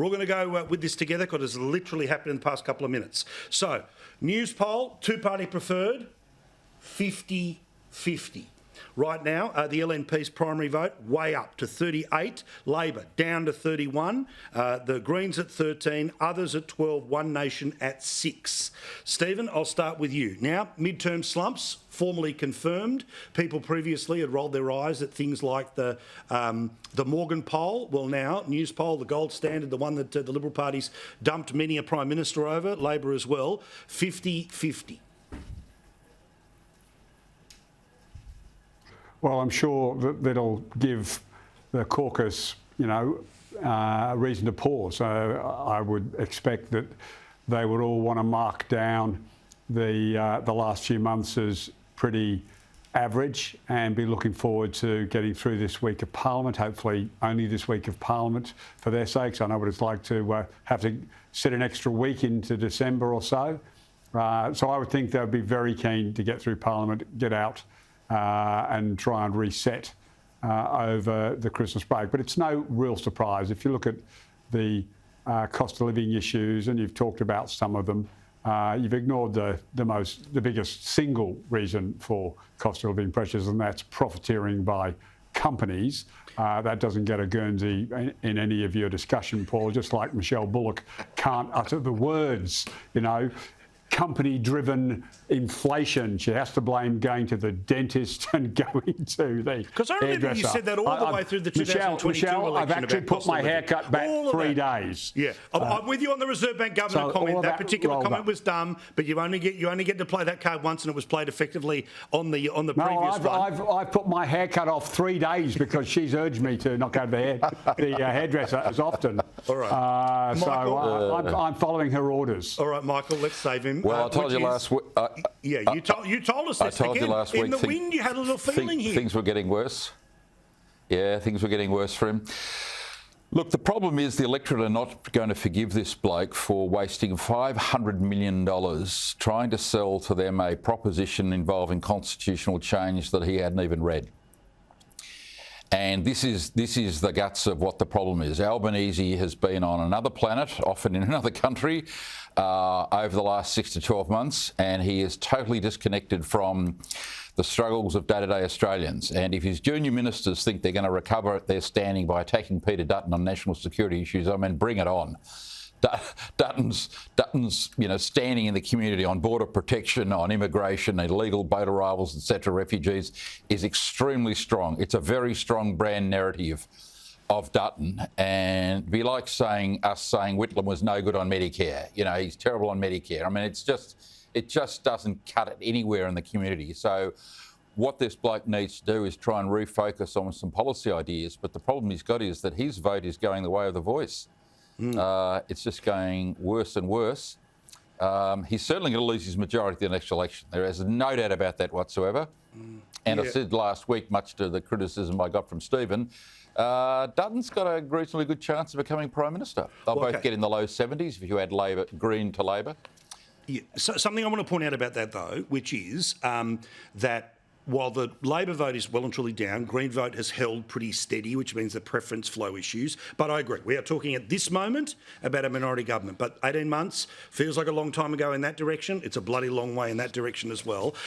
We're all going to go with this together because it's literally happened in the past couple of minutes. So, Newspoll, two-party preferred, 50-50. Right now, the LNP's primary vote way up to 38, Labor down to 31, the Greens at 13, others at 12, One Nation at 6. Stephen, I'll start with you. Now, midterm slumps, formally confirmed. People previously had rolled their eyes at things like the Morgan poll. Well, now, Newspoll, the gold standard, the one that the Liberal Party's dumped many a Prime Minister over, Labor as well, 50-50. Well, I'm sure that'll give the caucus, a reason to pause. So I would expect that they would all want to mark down the last few months as pretty average and be looking forward to getting through this week of Parliament, hopefully only this week of Parliament for their sakes. I know what it's like to have to sit an extra week into December or so. So I would think they would be very keen to get through Parliament, get out, and try and reset over the Christmas break. But it's no real surprise. If you look at the cost of living issues, and you've talked about some of them, you've ignored the biggest single reason for cost of living pressures, and that's profiteering by companies. That doesn't get a Guernsey in any of your discussion, Paul, just like Michelle Bullock can't utter the words, company-driven inflation. She has to blame going to the dentist and going to the Because I remember hairdresser. you said that all the way through the 2022 Michelle, election. I've actually put my haircut back 3 days. Yeah, I'm with you on the Reserve Bank Governor comment. That particular comment was dumb, but you only get to play that card once, and it was played effectively on the previous one. I've put my haircut off 3 days because she's urged me to not go to the hairdresser as often. All right, so I'm following her orders. All right, Michael, let's save him. Well, I told you last week. You told us this. I told again. you last week. In the wind, you had a little feeling here. Things were getting worse. Yeah, things were getting worse for him. Look, the problem is the electorate are not going to forgive this bloke for wasting $500 million trying to sell to them a proposition involving constitutional change that he hadn't even read. And this is the guts of what the problem is. Albanese has been on another planet, often in another country, over the last 6 to 12 months, and he is totally disconnected from the struggles of day-to-day Australians. And if his junior ministers think they're going to recover their standing by attacking Peter Dutton on national security issues, I mean, bring it on. Dutton's standing in the community on border protection, on immigration, illegal boat arrivals, etc., refugees, is extremely strong. It's a very strong brand narrative of Dutton, and it'd be like us saying Whitlam was no good on Medicare. He's terrible on Medicare. I mean, it just doesn't cut it anywhere in the community. So what this bloke needs to do is try and refocus on some policy ideas. But the problem he's got is that his vote is going the way of the voice. It's just going worse and worse. He's certainly going to lose his majority at the next election. There is no doubt about that whatsoever. And I said last week, much to the criticism I got from Stephen, Dutton's got a reasonably good chance of becoming Prime Minister. They'll both get in the low 70s if you add Green to Labor. Yeah. So something I want to point out about that, though, which is that while the Labor vote is well and truly down, Green vote has held pretty steady, which means the preference flow issues. But I agree, we are talking at this moment about a minority government. But 18 months feels like a long time ago in that direction. It's a bloody long way in that direction as well.